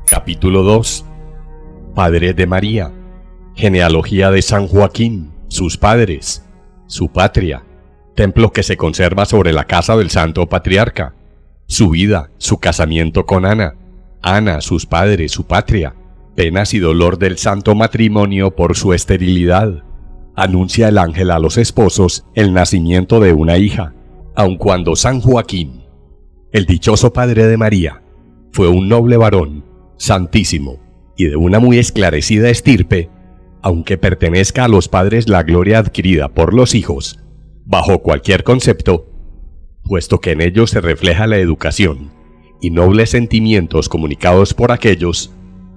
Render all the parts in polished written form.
Capítulo 2. Padres de María. Genealogía de San Joaquín, sus padres, su patria, templo que se conserva sobre la casa del Santo Patriarca, su vida, su casamiento con Ana, sus padres, su patria, penas y dolor del santo matrimonio por su esterilidad. Anuncia el ángel a los esposos el nacimiento de una hija, aun cuando San Joaquín, el dichoso padre de María, fue un noble varón, santísimo y de una muy esclarecida estirpe, aunque pertenezca a los padres la gloria adquirida por los hijos, bajo cualquier concepto, puesto que en ellos se refleja la educación y nobles sentimientos comunicados por aquellos.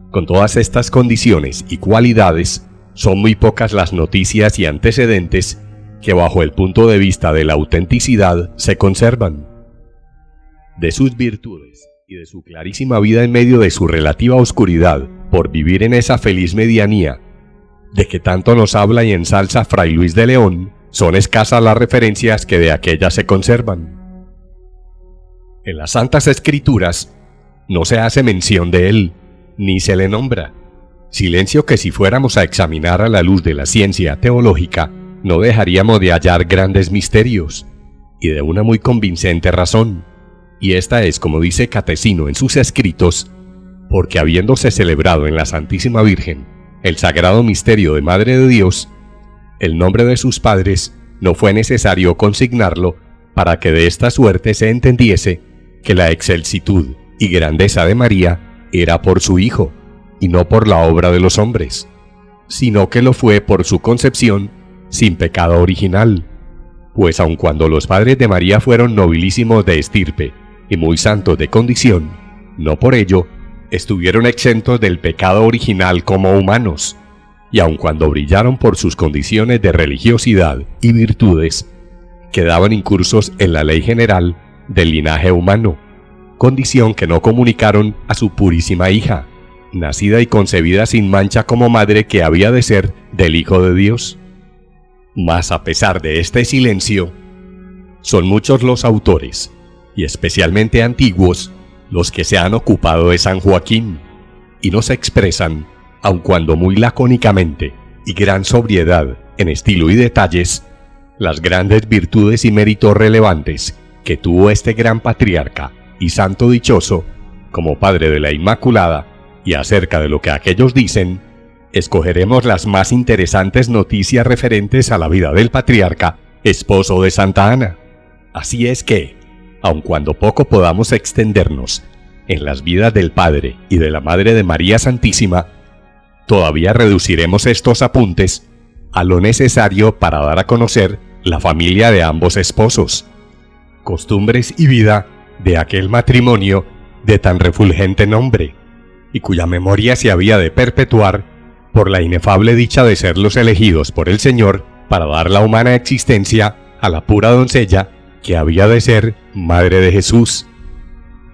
Con todas estas condiciones y cualidades, son muy pocas las noticias y antecedentes que bajo el punto de vista de la autenticidad se conservan. De sus virtudes y de su clarísima vida en medio de su relativa oscuridad, por vivir en esa feliz medianía, de que tanto nos habla y ensalza Fray Luis de León, son escasas las referencias que de aquella se conservan. En las Santas Escrituras no se hace mención de él, ni se le nombra. Silencio que si fuéramos a examinar a la luz de la ciencia teológica, no dejaríamos de hallar grandes misterios, y de una muy convincente razón. Y esta es, como dice Catecino en sus escritos, porque habiéndose celebrado en la Santísima Virgen el sagrado misterio de Madre de Dios, el nombre de sus padres no fue necesario consignarlo para que de esta suerte se entendiese que la excelsitud y grandeza de María era por su Hijo, y no por la obra de los hombres, sino que lo fue por su concepción sin pecado original, pues aun cuando los padres de María fueron nobilísimos de estirpe y muy santos de condición, no por ello estuvieron exentos del pecado original como humanos, y aun cuando brillaron por sus condiciones de religiosidad y virtudes, quedaban incursos en la ley general del linaje humano, condición que no comunicaron a su purísima hija, nacida y concebida sin mancha como madre que había de ser del Hijo de Dios. Mas a pesar de este silencio, son muchos los autores, y especialmente antiguos, los que se han ocupado de San Joaquín, y nos expresan, aun cuando muy lacónicamente y gran sobriedad en estilo y detalles, las grandes virtudes y méritos relevantes que tuvo este gran patriarca y santo dichoso como padre de la Inmaculada. Y acerca de lo que aquellos dicen, escogeremos las más interesantes noticias referentes a la vida del patriarca, esposo de Santa Ana. Así es que, aun cuando poco podamos extendernos en las vidas del Padre y de la Madre de María Santísima, todavía reduciremos estos apuntes a lo necesario para dar a conocer la familia de ambos esposos, costumbres y vida de aquel matrimonio de tan refulgente nombre, y cuya memoria se había de perpetuar por la inefable dicha de ser los elegidos por el Señor para dar la humana existencia a la pura doncella que había de ser Madre de Jesús,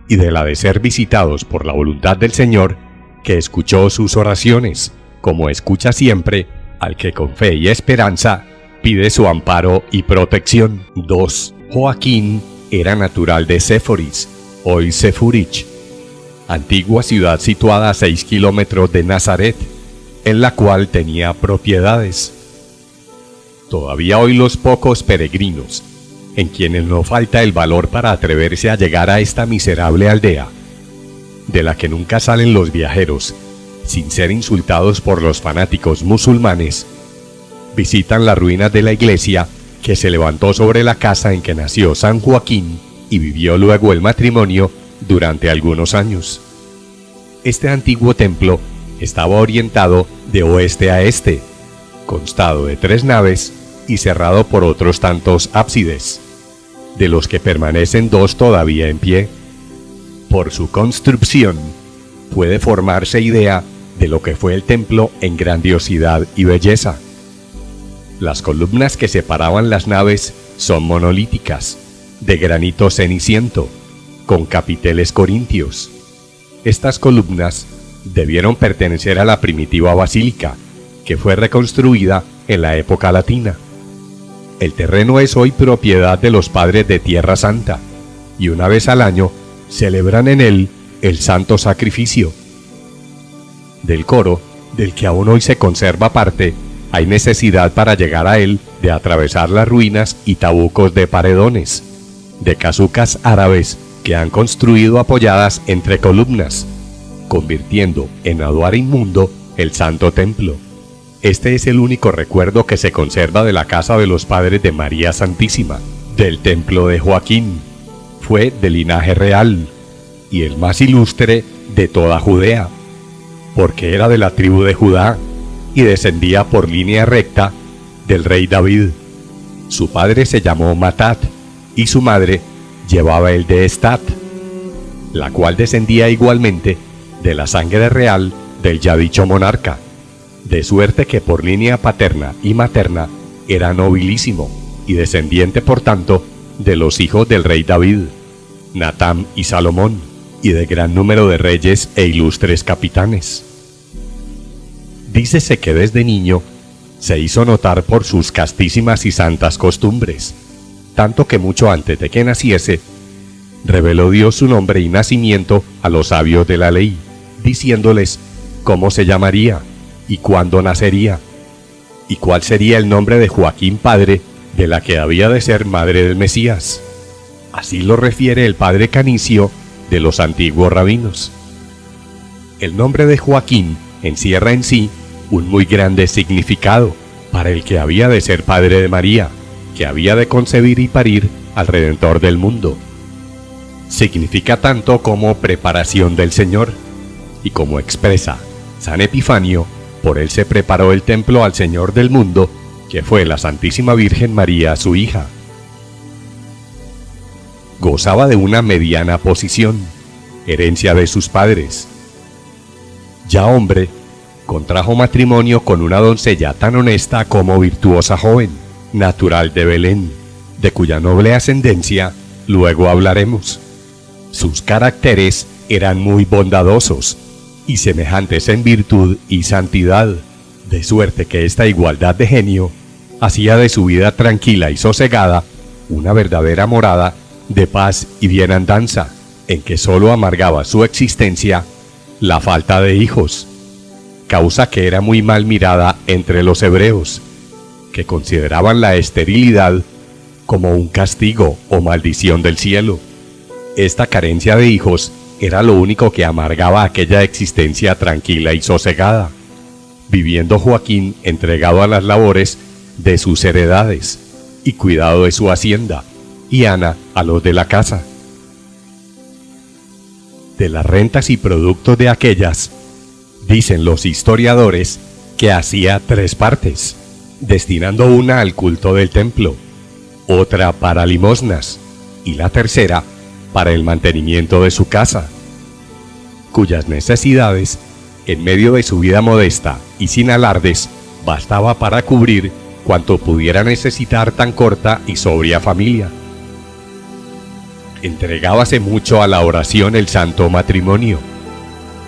y de la de ser visitados por la voluntad del Señor, que escuchó sus oraciones, como escucha siempre al que con fe y esperanza pide su amparo y protección. 2. Joaquín era natural de Séforis, hoy Sefurich, antigua ciudad situada a 6 kilómetros de Nazaret, en la cual tenía propiedades. Todavía hoy los pocos peregrinos, en quienes no falta el valor para atreverse a llegar a esta miserable aldea, de la que nunca salen los viajeros, sin ser insultados por los fanáticos musulmanes, visitan las ruinas de la iglesia que se levantó sobre la casa en que nació San Joaquín y vivió luego el matrimonio durante algunos años. Este antiguo templo estaba orientado de oeste a este, constado de 3 naves y cerrado por otros tantos ábsides, de los que permanecen 2 todavía en pie. Por su construcción, puede formarse idea de lo que fue el templo en grandiosidad y belleza. Las columnas que separaban las naves son monolíticas, de granito ceniciento, con capiteles corintios. Estas columnas debieron pertenecer a la primitiva basílica, que fue reconstruida en la época latina. El terreno es hoy propiedad de los padres de Tierra Santa, y una vez al año celebran en él el Santo Sacrificio, Del coro, del que aún hoy se conserva parte, hay necesidad para llegar a él de atravesar las ruinas y tabucos de paredones, de casucas árabes que han construido apoyadas entre columnas, convirtiendo en aduar inmundo el santo templo. Este es el único recuerdo que se conserva de la casa de los padres de María Santísima, del templo de Joaquín. Fue de linaje real y el más ilustre de toda Judea, porque era de la tribu de Judá y descendía por línea recta del rey David. Su padre se llamó Matat y su madre llevaba el de Estat, la cual descendía igualmente de la sangre real del ya dicho monarca, de suerte que por línea paterna y materna era nobilísimo y descendiente por tanto de los hijos del rey David, Natam y Salomón, y de gran número de reyes e ilustres capitanes. Dícese que desde niño se hizo notar por sus castísimas y santas costumbres, tanto que mucho antes de que naciese, reveló Dios su nombre y nacimiento a los sabios de la ley, diciéndoles cómo se llamaría y cuándo nacería, y cuál sería el nombre de Joaquín padre de la que había de ser madre del Mesías. Así lo refiere el padre Canicio de los antiguos rabinos. El nombre de Joaquín encierra en sí un muy grande significado para el que había de ser padre de María, que había de concebir y parir al Redentor del mundo. Significa tanto como preparación del Señor, y como expresa San Epifanio, por él se preparó el templo al Señor del mundo, que fue la Santísima Virgen María su hija. Gozaba de una mediana posición, herencia de sus padres. Ya hombre, contrajo matrimonio con una doncella tan honesta como virtuosa joven, natural de Belén, de cuya noble ascendencia luego hablaremos. Sus caracteres eran muy bondadosos y semejantes en virtud y santidad, de suerte que esta igualdad de genio hacía de su vida tranquila y sosegada una verdadera morada de paz y bienandanza, en que sólo amargaba su existencia la falta de hijos, causa que era muy mal mirada entre los hebreos, que consideraban la esterilidad como un castigo o maldición del cielo. Esta carencia de hijos era lo único que amargaba aquella existencia tranquila y sosegada, viviendo Joaquín entregado a las labores de sus heredades y cuidado de su hacienda, y Ana a los de la casa. De las rentas y productos de aquellas, dicen los historiadores que hacía 3 partes, destinando una al culto del templo, otra para limosnas y la tercera para el mantenimiento de su casa, cuyas necesidades, en medio de su vida modesta y sin alardes, bastaba para cubrir cuanto pudiera necesitar tan corta y sobria familia. Entregábase mucho a la oración el santo matrimonio,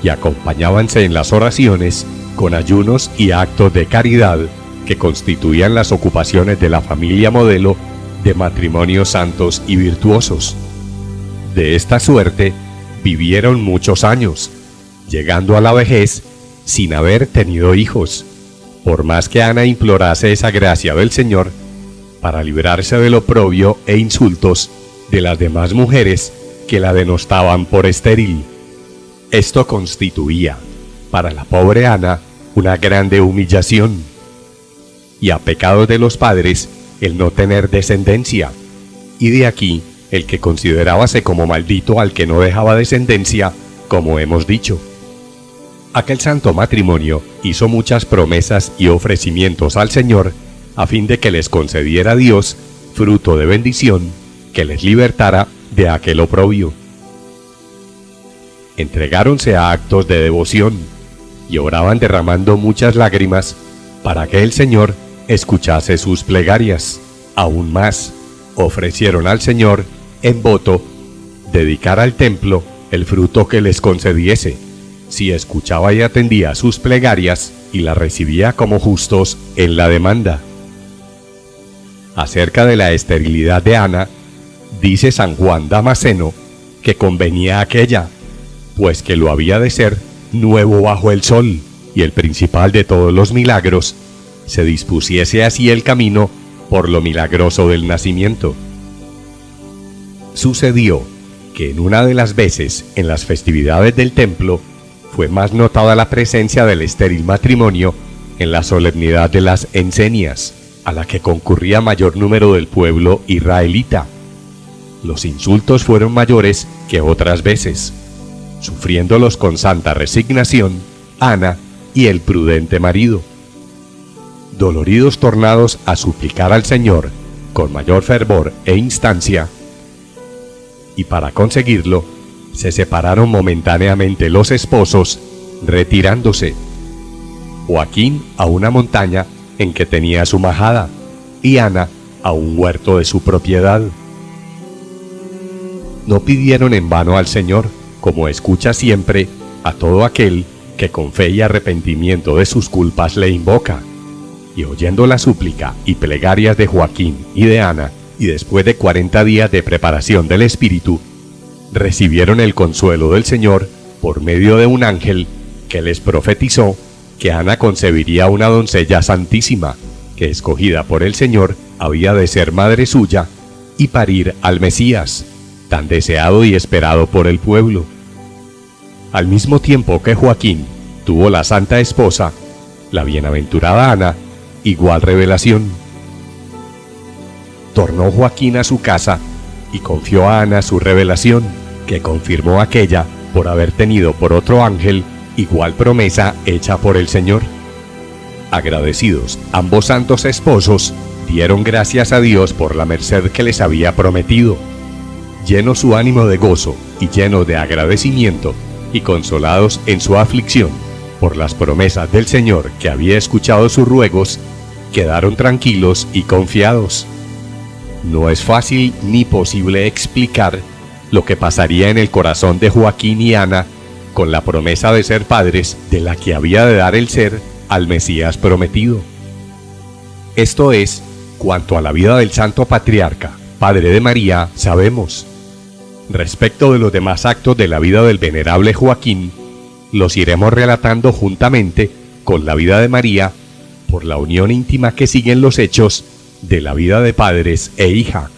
y acompañábanse en las oraciones con ayunos y actos de caridad que constituían las ocupaciones de la familia modelo de matrimonios santos y virtuosos. De esta suerte vivieron muchos años, llegando a la vejez sin haber tenido hijos, por más que Ana implorase esa gracia del Señor para librarse del oprobio e insultos de las demás mujeres que la denostaban por estéril. Esto constituía para la pobre Ana una grande humillación, y a pecado de los padres el no tener descendencia, y de aquí el que considerábase como maldito al que no dejaba descendencia, como hemos dicho. Aquel santo matrimonio hizo muchas promesas y ofrecimientos al Señor a fin de que les concediera Dios fruto de bendición, que les libertara de aquel oprobio. Entregáronse a actos de devoción y oraban derramando muchas lágrimas para que el Señor escuchase sus plegarias. Aún más, ofrecieron al Señor en voto dedicar al templo el fruto que les concediese, si escuchaba y atendía sus plegarias y las recibía como justos en la demanda. Acerca de la esterilidad de Ana, dice San Juan Damasceno que convenía aquella, pues que lo había de ser nuevo bajo el sol y el principal de todos los milagros, se dispusiese así el camino por lo milagroso del nacimiento. Sucedió que en una de las veces en las festividades del templo fue más notada la presencia del estéril matrimonio en la solemnidad de las encenias, a la que concurría mayor número del pueblo israelita. Los insultos fueron mayores que otras veces, sufriéndolos con santa resignación Ana y el prudente marido. Doloridos tornados a suplicar al Señor con mayor fervor e instancia, y para conseguirlo, se separaron momentáneamente los esposos, retirándose. Joaquín a una montaña en que tenía su majada, y Ana a un huerto de su propiedad. No pidieron en vano al Señor, como escucha siempre a todo aquel que con fe y arrepentimiento de sus culpas le invoca. Y oyendo la súplica y plegarias de Joaquín y de Ana, y después de 40 días de preparación del Espíritu, recibieron el consuelo del Señor por medio de un ángel que les profetizó que Ana concebiría una doncella santísima, que escogida por el Señor había de ser madre suya y parir al Mesías, tan deseado y esperado por el pueblo. Al mismo tiempo que Joaquín tuvo la santa esposa, la bienaventurada Ana, igual revelación. Tornó Joaquín a su casa y confió a Ana su revelación, que confirmó aquella por haber tenido por otro ángel igual promesa hecha por el Señor. Agradecidos, ambos santos esposos dieron gracias a Dios por la merced que les había prometido. Lleno su ánimo de gozo y lleno de agradecimiento, y consolados en su aflicción por las promesas del Señor que había escuchado sus ruegos, quedaron tranquilos y confiados. No es fácil ni posible explicar lo que pasaría en el corazón de Joaquín y Ana con la promesa de ser padres de la que había de dar el ser al Mesías prometido. Esto es cuanto a la vida del santo patriarca, padre de María, sabemos. Respecto de los demás actos de la vida del venerable Joaquín, los iremos relatando juntamente con la vida de María, por la unión íntima que siguen los hechos de la vida de padres e hija.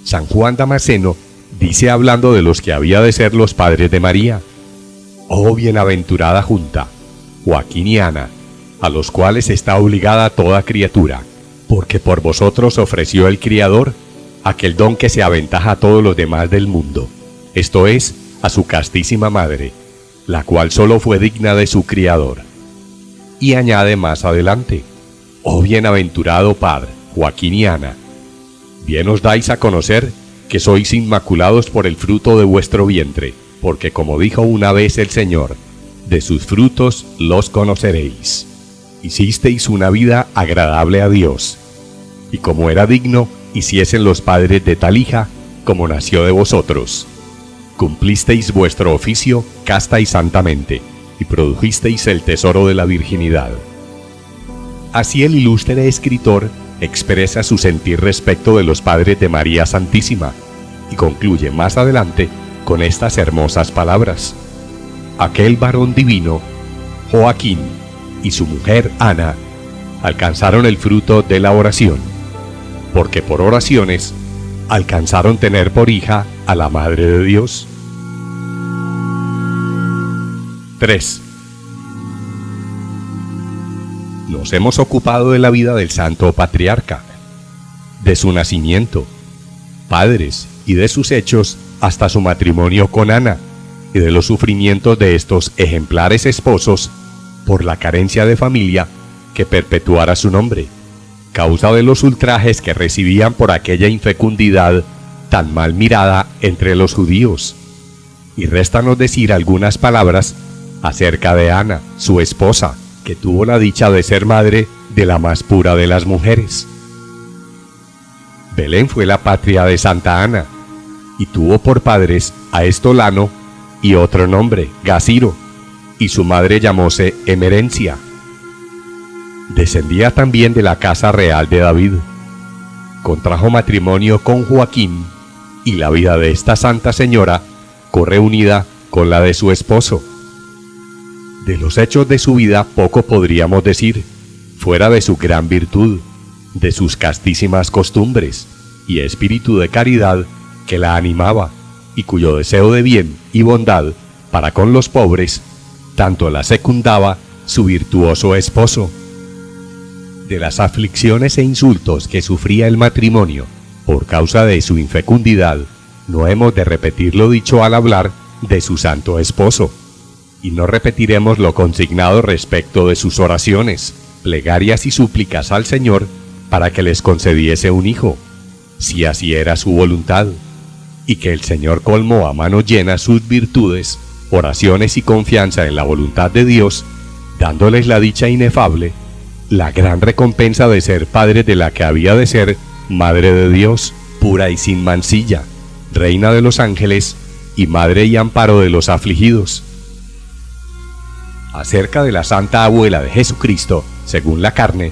San Juan Damasceno dice hablando de los que había de ser los padres de María: oh bienaventurada junta, Joaquín y Ana, a los cuales está obligada toda criatura, porque por vosotros ofreció el Criador aquel don que se aventaja a todos los demás del mundo, esto es, a su castísima madre, la cual solo fue digna de su Criador. Y añade más adelante: oh bienaventurado Padre, Joaquín y Ana, bien os dais a conocer que sois inmaculados por el fruto de vuestro vientre, porque como dijo una vez el Señor, de sus frutos los conoceréis. Hicisteis una vida agradable a Dios, y como era digno, hiciesen los padres de tal hija, como nació de vosotros. Cumplisteis vuestro oficio casta y santamente, y produjisteis el tesoro de la virginidad. Así el ilustre escritor expresa su sentir respecto de los padres de María Santísima, y concluye más adelante con estas hermosas palabras: aquel varón divino, Joaquín, y su mujer Ana, alcanzaron el fruto de la oración, porque por oraciones alcanzaron tener por hija a la Madre de Dios. 3. Nos hemos ocupado de la vida del santo patriarca, de su nacimiento, padres y de sus hechos hasta su matrimonio con Ana, y de los sufrimientos de estos ejemplares esposos por la carencia de familia que perpetuara su nombre, causa de los ultrajes que recibían por aquella infecundidad tan mal mirada entre los judíos. Y réstanos decir algunas palabras acerca de Ana, su esposa, que tuvo la dicha de ser madre de la más pura de las mujeres. Belén fue la patria de Santa Ana, y tuvo por padres a Estolano y otro nombre, Gaciro, y su madre llamóse Emerencia. Descendía también de la casa real de David. Contrajo matrimonio con Joaquín, y la vida de esta santa señora corre unida con la de su esposo, De los hechos de su vida poco podríamos decir, fuera de su gran virtud, de sus castísimas costumbres y espíritu de caridad que la animaba y cuyo deseo de bien y bondad para con los pobres tanto la secundaba su virtuoso esposo. De las aflicciones e insultos que sufría el matrimonio por causa de su infecundidad, no hemos de repetir lo dicho al hablar de su santo esposo, y no repetiremos lo consignado respecto de sus oraciones, plegarias y súplicas al Señor para que les concediese un hijo, si así era su voluntad, y que el Señor colmó a mano llena sus virtudes, oraciones y confianza en la voluntad de Dios, dándoles la dicha inefable, la gran recompensa de ser padre de la que había de ser Madre de Dios, pura y sin mancilla, Reina de los ángeles y Madre y amparo de los afligidos. Acerca de la Santa Abuela de Jesucristo, según la carne,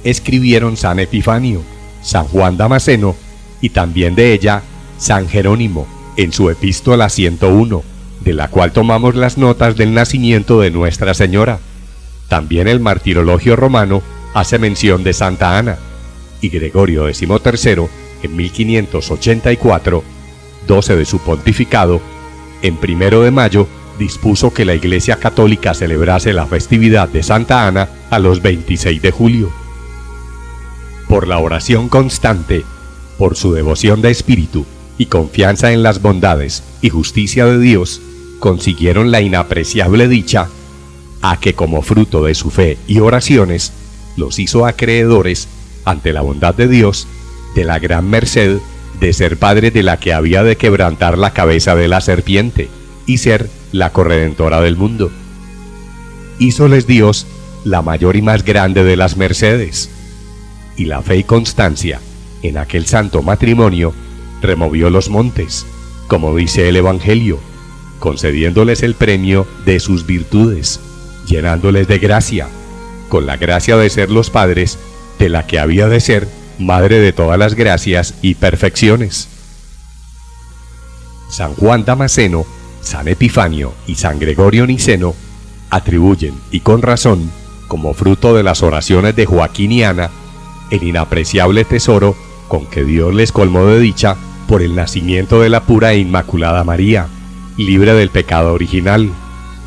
escribieron San Epifanio, San Juan Damasceno y también de ella San Jerónimo en su epístola 101, de la cual tomamos las notas del nacimiento de Nuestra Señora. También el Martirologio Romano hace mención de Santa Ana, y Gregorio XIII, en 1584, 12 de su pontificado, en 1 de mayo, dispuso que la Iglesia Católica celebrase la festividad de Santa Ana a los 26 de julio. Por la oración constante, por su devoción de espíritu y confianza en las bondades y justicia de Dios, consiguieron la inapreciable dicha a que como fruto de su fe y oraciones, los hizo acreedores ante la bondad de Dios de la gran merced de ser padre de la que había de quebrantar la cabeza de la serpiente y ser la corredentora del mundo. Hízoles Dios la mayor y más grande de las mercedes, y la fe y constancia en aquel santo matrimonio removió los montes, como dice el Evangelio, concediéndoles el premio de sus virtudes, llenándoles de gracia, con la gracia de ser los padres de la que había de ser Madre de todas las gracias y perfecciones. San Juan Damasceno, San Epifanio y San Gregorio Niceno atribuyen, y con razón, como fruto de las oraciones de Joaquín y Ana, el inapreciable tesoro con que Dios les colmó de dicha por el nacimiento de la pura e inmaculada María, libre del pecado original,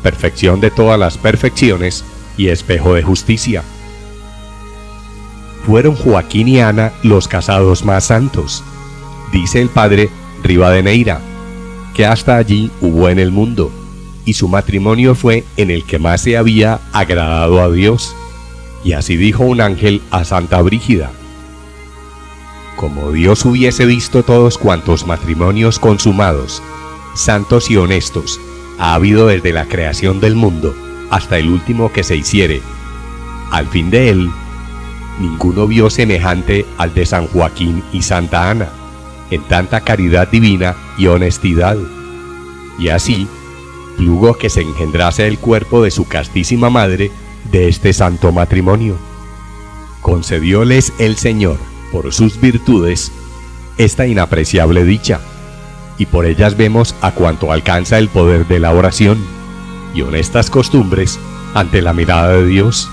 perfección de todas las perfecciones y espejo de justicia. Fueron Joaquín y Ana los casados más santos, dice el padre Rivadeneira, que hasta allí hubo en el mundo, y su matrimonio fue en el que más se había agradado a Dios. Y así dijo un ángel a Santa Brígida: como Dios hubiese visto todos cuantos matrimonios consumados, santos y honestos, ha habido desde la creación del mundo hasta el último que se hiciere, al fin de él, ninguno vio semejante al de San Joaquín y Santa Ana, en tanta caridad divina y honestidad. Y así, plugo que se engendrase el cuerpo de su castísima madre de este santo matrimonio. Concedióles el Señor, por sus virtudes, esta inapreciable dicha, y por ellas vemos a cuánto alcanza el poder de la oración y honestas costumbres ante la mirada de Dios,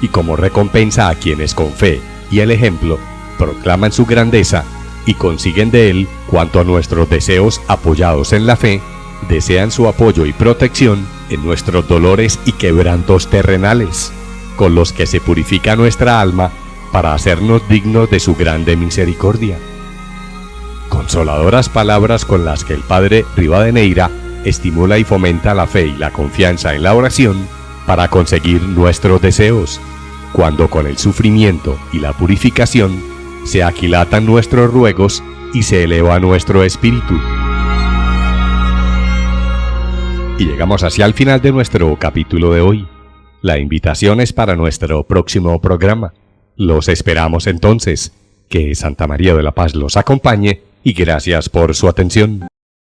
y como recompensa a quienes con fe y el ejemplo proclaman su grandeza y consiguen de él cuanto a nuestros deseos apoyados en la fe, desean su apoyo y protección en nuestros dolores y quebrantos terrenales, con los que se purifica nuestra alma para hacernos dignos de su grande misericordia. Consoladoras palabras con las que el padre Rivadeneira estimula y fomenta la fe y la confianza en la oración para conseguir nuestros deseos, cuando con el sufrimiento y la purificación se aquilatan nuestros ruegos y se eleva nuestro espíritu. Y llegamos hacia el final de nuestro capítulo de hoy. La invitación es para nuestro próximo programa. Los esperamos entonces. Que Santa María de la Paz los acompañe y gracias por su atención.